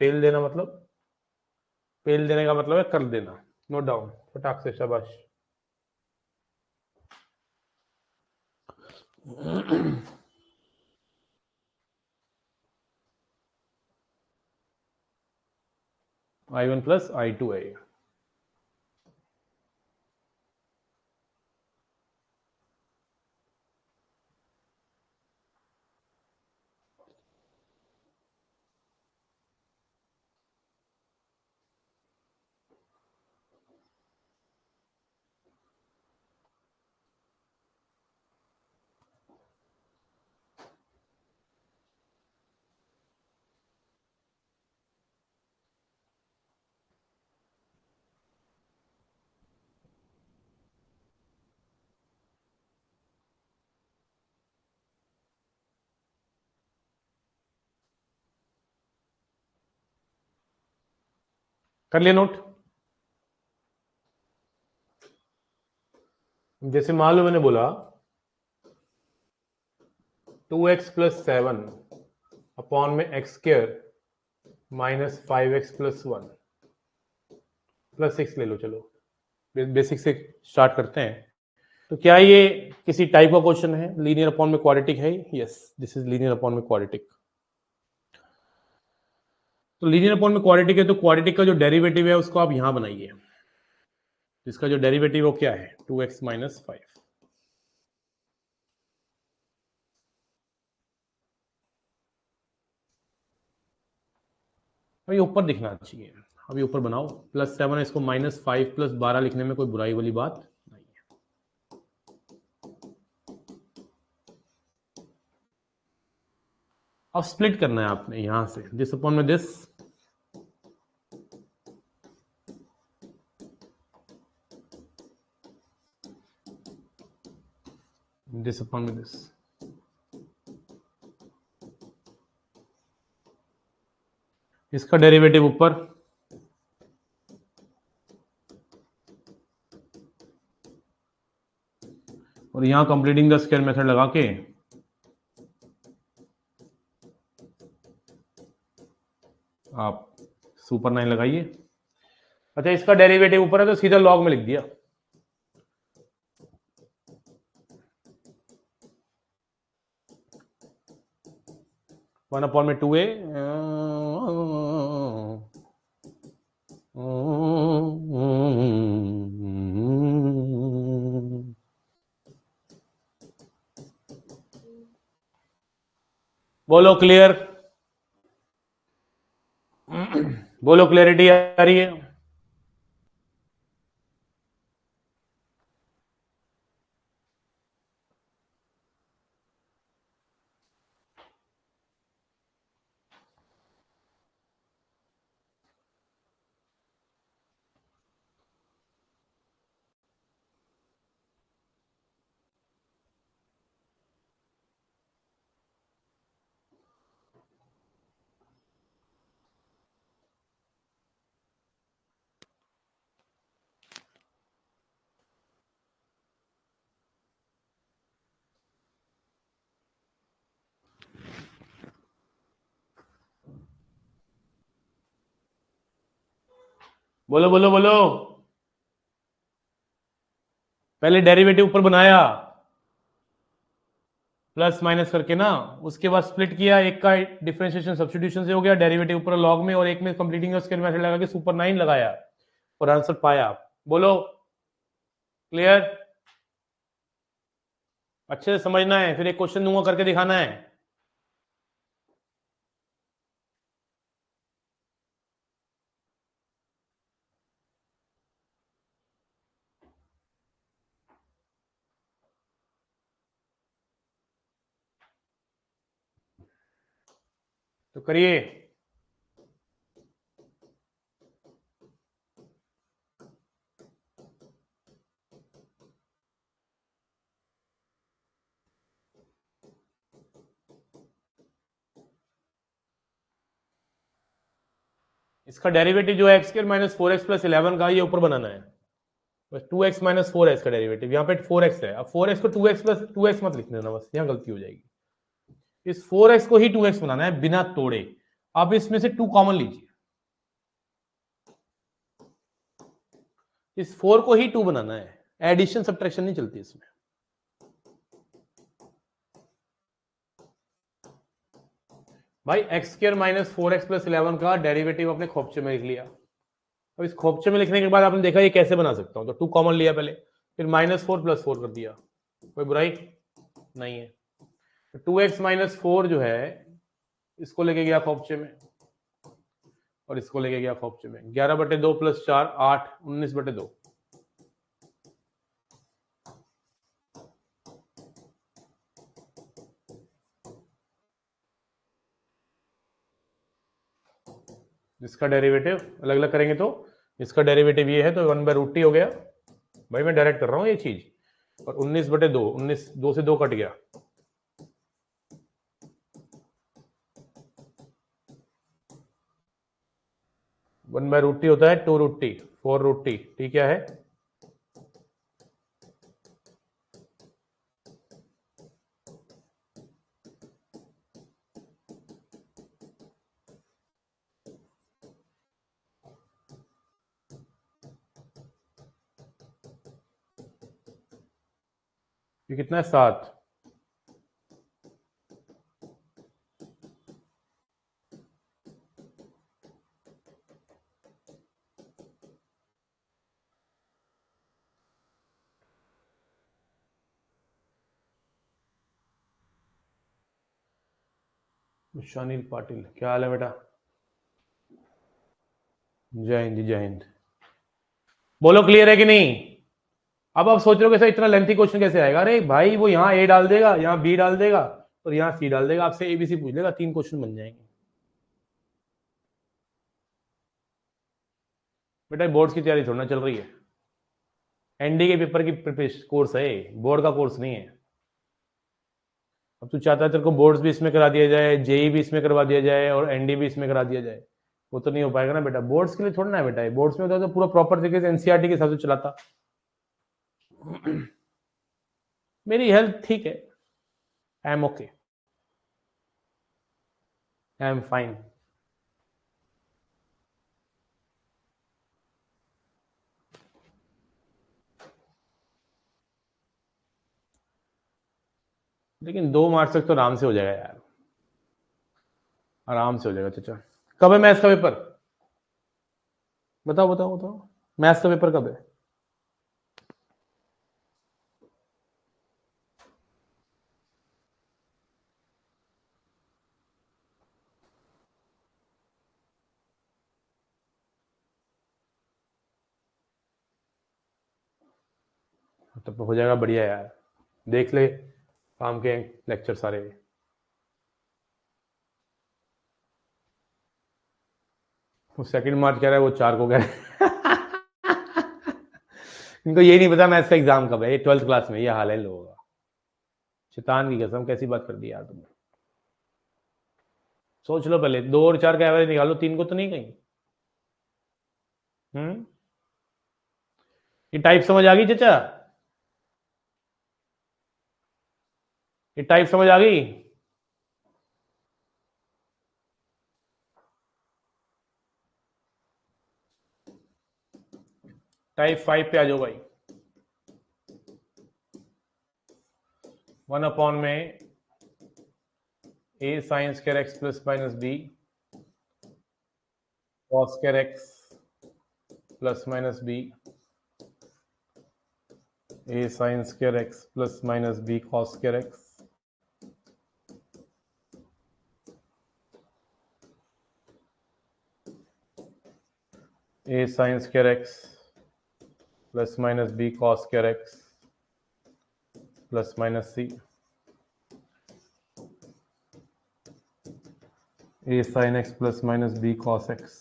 पेल देना मतलब, पेल देने का मतलब है कर देना, नोट डाउन फटाक से, शाबाश। I1 प्लस I2 है। कर लिया नोट। जैसे मान लो मैंने बोला 2x प्लस 7 अपॉन में x square minus 5x plus 1 plus 6 ले लो। चलो बेसिक से स्टार्ट करते हैं। तो क्या ये किसी टाइप का क्वेश्चन है? लीनियर अपॉन में क्वाड्रेटिक है? Yes, this is linear upon में क्वाड्रेटिक। तो लीनियर अपॉन में क्वाड्रेटिक है तो क्वाड्रेटिक का जो डेरिवेटिव है उसको आप यहां बनाइए। इसका जो डेरिवेटिव वो क्या है? 2x minus 5। अभी ऊपर दिखना चाहिए, अभी ऊपर बनाओ। प्लस 7 है, इसको माइनस 5 प्लस 12 लिखने में कोई बुराई वाली बात नहीं है। अब स्प्लिट करना है आपने यहां से, दिस अपॉन में दिस, दिस अपॉन में दिस। इसका डेरिवेटिव ऊपर, और यहां कंप्लीटिंग द स्क्वायर मेथड लगा के आप सुपर 9 लगाइए। अच्छा, इसका डेरिवेटिव ऊपर है तो सीधा लॉग में लिख दिया। 1 अपॉन में 2a, बोलो क्लियर, बोलो क्लियरिटी आ रही है? बोलो बोलो बोलो, पहले डेरिवेटिव ऊपर बनाया प्लस माइनस करके ना, उसके बाद स्प्लिट किया, एक का डिफरेंशिएशन सब्स्टिट्यूशन से हो गया, डेरिवेटिव ऊपर लॉग में, और एक में कंप्लीटिंग स्क्वायर मेथड लगा के सुपर 9 लगाया और आंसर पाया। बोलो क्लियर? अच्छे से समझना है, फिर एक क्वेश्चन दूंगा करके दिखाना है। तो करिए। इसका डेरिवेटिव जो है x square minus 4x plus 11 का, ये ऊपर बनाना है। बस 2x माइनस 4 है इसका डेरिवेटिव, यहाँ पे 4x है। अब 4x को 2x प्लस 2x मत लिख देना, बस यहाँ गलती हो जाएगी। इस 4x को ही 2x बनाना है बिना तोड़े। आप इसमें से 2 कॉमन लीजिए, इस 4 को ही 2 बनाना है, एडिशन सब्ट्रैक्शन नहीं चलती इसमें। भाई x square minus 4x plus 11 का डेरिवेटिव अपने खोपचे में लिख लिया। अब इस खोपचे में लिखने के बाद आपने देखा ये कैसे बना सकता हूं, तो 2 कॉमन लिया पहले, फिर -4 प्लस 4 कर दिया, कोई बुराई नहीं है। 2x माइनस 4 जो है इसको लेके गया खोपचे में, और इसको लेके गया खोपचे में। 11/2 प्लस 4 8, 19/2। इसका डेरिवेटिव अलग अलग करेंगे तो इसका डेरिवेटिव ये है, तो 1/√t हो गया। भाई मैं डायरेक्ट कर रहा हूं ये चीज। और 19/2, 19 2 से 2 कट गया, 1/√t होता है 2√t, 4√t। t क्या है? ये कितना है? 7। शानिल पाटिल, क्या हाल है बेटा? जय हिंद जय हिंद। बोलो क्लियर है कि नहीं? अब आप सोच रहे हो कि सर इतना लेंथी क्वेश्चन कैसे आएगा? अरे भाई वो यहाँ ए डाल देगा, यहाँ बी डाल देगा, और यहाँ सी डाल देगा, आपसे एबीसी पूछ लेगा, 3 क्वेश्चन बन जाएंगे। बेटा बोर्ड्स की तैयारी थोड़ा चल रही है, एनडी के पेपर की कोर्स है, बोर्ड का कोर्स नहीं है। अब तू चाहता है तेरे को बोर्ड्स भी इसमें करा दिया जाए, जेई भी इसमें करवा दिया जाए, और एनडी भी इसमें करा दिया जाए, वो तो नहीं हो पाएगा ना बेटा। बोर्ड्स के लिए थोड़ा ना है बेटा, बोर्ड्स में तो पूरा प्रॉपर तरीके से एनसीईआरटी के हिसाब से चलाता। मेरी हेल्थ ठीक है, I am okay, I am fine. लेकिन 2 मार्च तक तो आराम से हो जाएगा यार। आराम से हो जाएगा चाचा। कब है मैथ्स का पेपर? बताओ बताओ बताओ, मैथ्स का पेपर कब है? तो हो जाएगा बढ़िया यार, देख ले काम के लेक्चर सारे। वो 2 मार्च कह रहा है, वो 4 को कह रहा है। इनको ये नहीं पता मैथ्स का एग्जाम कब है, ये 12th क्लास में ये हाल है इन लोगों का। शैतान की कसम, कैसी बात कर दी यार तुमने। सोच लो पहले, 2 और 4 का एवरेज निकालो, 3 को तो नहीं कहीं। ये टाइप समझ आ गई चाचा? ये टाइप समझ आ गई? टाइप 5 पे आ जाओ भाई। 1 अपॉन में a sine square x plus minus b cos square x plus minus b, a sine square x plus minus b cos square x a sine square x plus minus b cos square x plus minus c, a sine x plus minus b cos x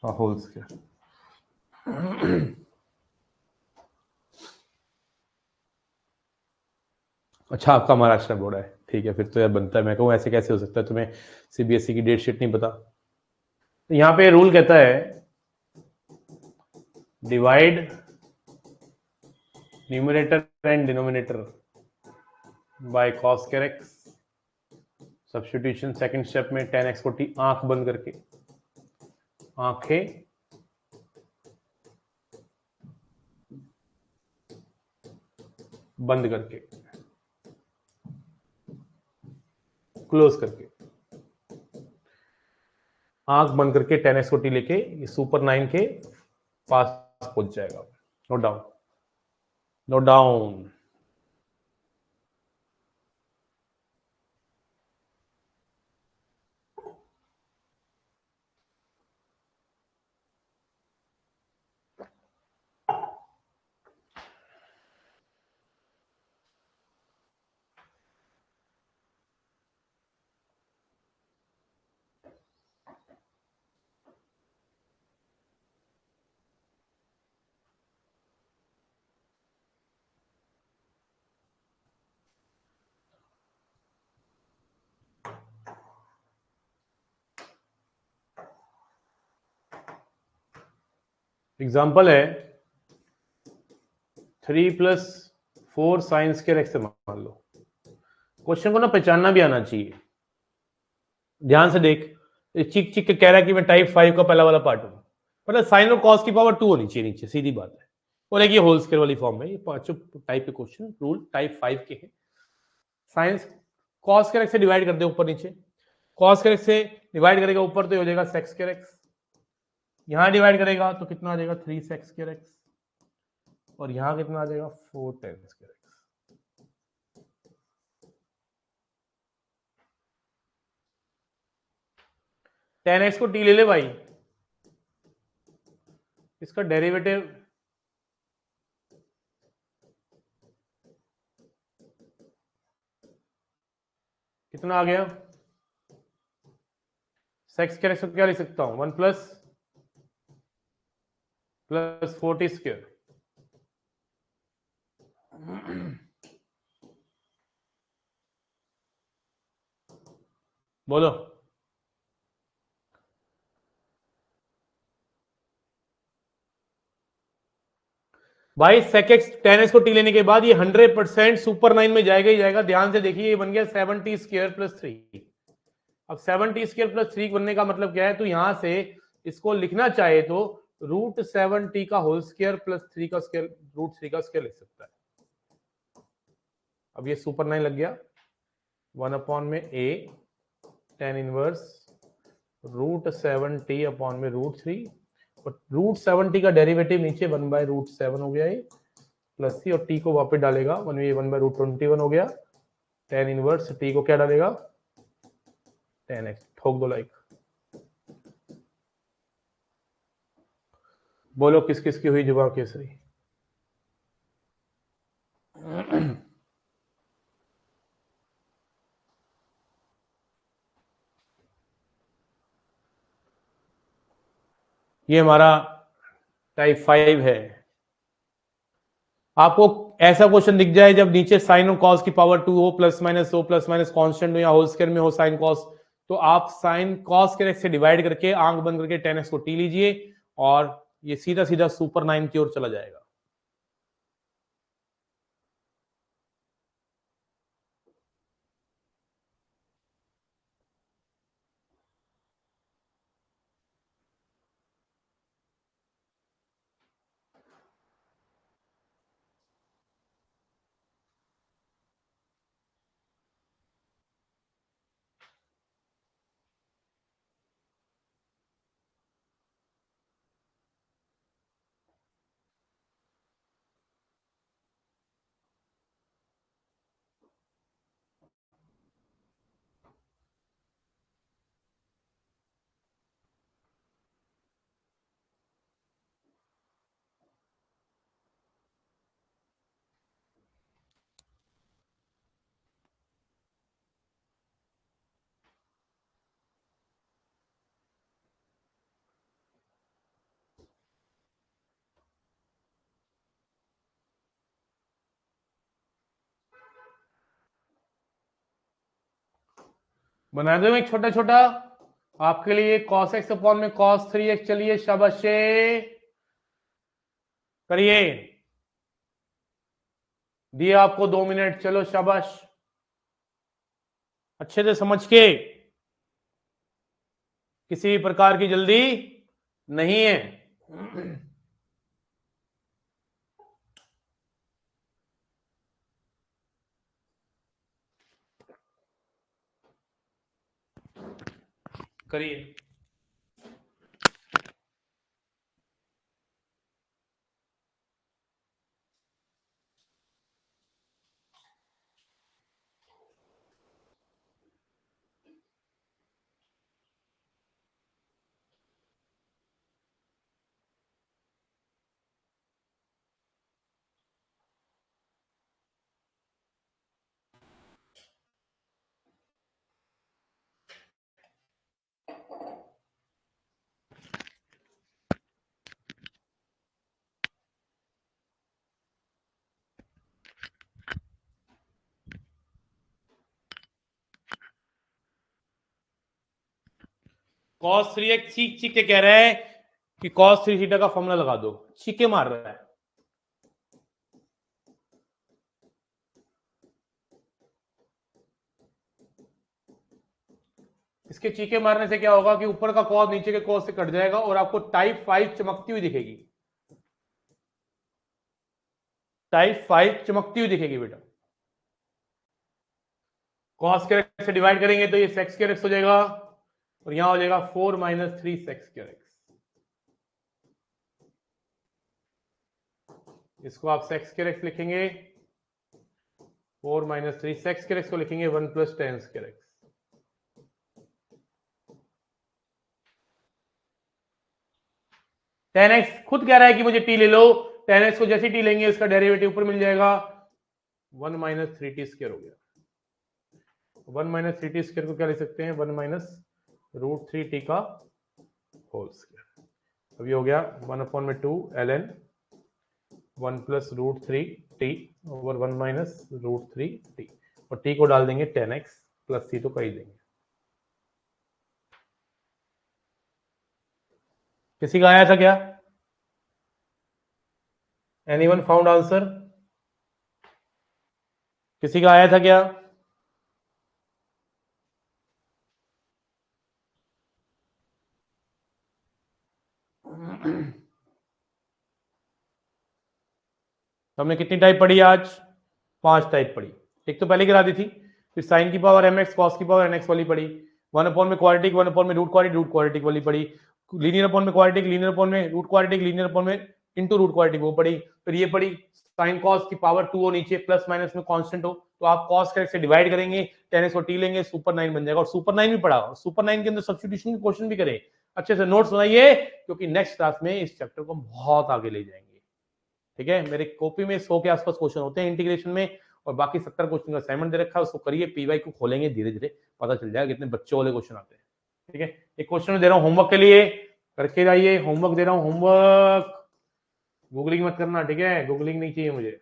का whole square. अच्छा, आपका Maharashtra board है, ठीक है, फिर तो यार बनता है। मैं कहूँ ऐसे कैसे हो सकता है, तुम्हें सीबीएसई की डेट शीट नहीं पता? तो यहाँ पे रूल कहता है divide numerator and denominator by cos square x. Substitution second step में tan x को t, आंख बंद करके, आंखें बंद करके, क्लोज करके, आंख बंद करके tan x को t लेके ये सुपर 9 के पास पहुंच जाएगा। Note down, note down. Example है 3 + 4 साइन स्क्वायर एक्स मान लो। क्वेश्चन को ना पहचानना भी आना चाहिए। ध्यान से देख, चिक चिक कह रहा है कि मैं टाइप 5 का पहला वाला पार्ट हूं, मतलब साइन और कॉस की पावर 2 होनी चाहिए नीचे, सीधी बात है। और एक ये होल स्क्वायर वाली फॉर्म है। ये पांचों टाइप के क्वेश्चन रूल टाइप 5 के हैं। साइंस कॉस स्क्वायर एक्स से डिवाइड कर दे ऊपर नीचे, कॉस स्क्वायर एक्स से डिवाइड करेगा ऊपर तो हो जाएगा सेक्स स्क्वायर एक्स, यहां डिवाइड करेगा तो कितना आ जाएगा 3 सेक्स स्क्वायर एक्स, और यहां कितना आ जाएगा 4 tan square x. tan x को t ले ले भाई, इसका डेरिवेटिव कितना आ गया? सेक्स स्क्वायर एक्स को क्या लिख सकता हूं? 1 प्लस 4t स्क्वायर। बोलो भाई, sec x tan x को t लेने के बाद ये 100% सुपर 9 में जाएगा ही जाएगा। ध्यान से देखिए, ये बन गया 7t स्क्वायर प्लस 3। अब 7t स्क्वायर प्लस 3 बनने का मतलब क्या है? तो यहां से इसको लिखना चाहे तो √7t का होल स्क्वायर प्लस 3 का स्क्वायर, √3 का स्क्वायर लिख सकता है। अब ये सुपर 9 लग गया। 1 में a tan inverse √7t upon में √3, और √7t का डेरिवेटिव नीचे 1/√7 हो गया ये प्लस सी, और t को वापस डालेगा 1/√21 हो गया। tan इनवर्स t को क्या डालेगा 10x। ठोक दो लाइक। बोलो किस किस की हुई जुबा केसरी। ये हमारा टाइप 5 है। आपको ऐसा क्वेश्चन दिख जाए जब नीचे साइन और कॉस की पावर 2 हो, प्लस माइनस कांस्टेंट हो या होल स्क्वायर में हो साइन कॉस, तो आप साइन कॉस के से डिवाइड करके आंख बंद करके 10x को टी लीजिए और ये सीधा सीधा सुपर 9 की ओर चला जाएगा। बना दो एक छोटा छोटा आपके लिए cos x अपॉन में cos 3x। चलिए शाबाश करिए, दिए आपको 2 मिनट, चलो शाबाश अच्छे से समझ के, किसी प्रकार की जल्दी नहीं है। करिए। cos 3x चीख चीख के कह रहा है कि cos 3 थीटा का फॉर्मूला लगा दो, चीखे मार रहा है। इसके चीखे मारने से क्या होगा कि ऊपर का cos नीचे के cos से कट जाएगा और आपको टाइप 5 चमकती हुई दिखेगी। टाइप 5 चमकती हुई दिखेगी बेटा। cos के से डिवाइड करेंगे तो ये सेक्स के हो जाएगा और यहां हो जाएगा 4 - 3 सेक्स के। इसको आप सेक्स के लिखेंगे, 4 - 3 सेक्स के को लिखेंगे 1 + 10 के। 10x खुद कह रहा है कि मुझे टी ले लो, 10x को जैसे टी लेंगे इसका डेरिवेटिव ऊपर मिल जाएगा, 1 - 3t² हो गया। 1 - 3t² को क्या लिख सकते हैं, 1 - √3t का होल स्क्वायर। अब ये हो गया 1/2 ln 1 + √3t ओवर 1 - √3t, और t को डाल देंगे 10x प्लस c तो कर ही देंगे। किसी का आया था क्या? Anyone found answer? किसी का आया था क्या? तो हमने कितनी टाइप पढ़ी आज? 5 टाइप पढ़ी। एक तो पहले गिरा दी थी, फिर साइन की पावर mx कॉस की पावर nx वाली पड़ी, 1 में क्वाड्रेटिक 1 में रूट क्वाड्रेटिक वाली पड़ी, लीनियर अपॉन में क्वाड्रेटिक लीनियर अपॉन में रूट क्वाड्रेटिक लीनियर अपॉन में इनटू रूट क्वाड्रेटिक वो पड़ी। फिर ये पड़ी साइन कॉस की पावर 2 हो नीचे, प्लस माइनस में कांस्टेंट हो तो आप कॉस का से डिवाइड करेंगे, tan x और t लेंगे, सुपर 9 बन जाएगा। और सुपर 9 भी पढ़ा, सुपर 9 के अंदर सब्स्टिट्यूशन के क्वेश्चन भी करे। अच्छे से नोट्स बनाइए क्योंकि नेक्स्ट क्लास में इस चैप्टर को बहुत आगे ले जाएंगे। ठीक है, मेरे कॉपी में 100 के आसपास क्वेश्चन होते हैं इंटीग्रेशन में, और बाकी 70 क्वेश्चन का असाइनमेंट दे रखा है, उसको करिए, पीवाई को खोलेंगे, धीरे धीरे पता चल जाएगा कितने बच्चों वाले क्वेश्चन आते हैं। ठीक है, एक क्वेश्चन दे रहा हूं होमवर्क के लिए, करके जाइए। होमवर्क दे रहा हूं, होमवर्क गूगलिंग मत करना, ठीक है, गूगलिंग नहीं चाहिए मुझे,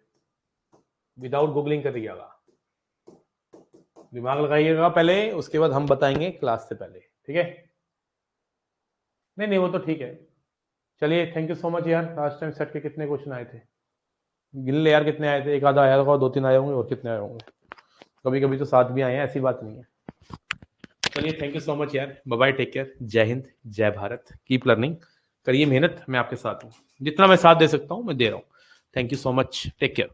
विदाउट गूगलिंग करिएगा, दिमाग लगाइएगा पहले, उसके बाद हम बताएंगे क्लास से पहले। ठीक है, नहीं वो तो ठीक है। चलिए, थैंक यू सो मच यार। लास्ट टाइम सेट के कितने क्वेश्चन आए थे, गिन ले यार कितने आए थे, एक आधा आया होगा, 2-3 आए होंगे, और कितने आए होंगे, कभी कभी तो 7 भी आए हैं, ऐसी बात नहीं है। चलिए, थैंक यू सो मच यार, बाय बाय, टेक केयर, जय हिंद, जय भारत, कीप लर्निंग, करिए मेहनत, मैं आपके साथ हूँ, जितना मैं साथ दे सकता हूँ मैं दे रहा हूँ। Thank you so much, take care.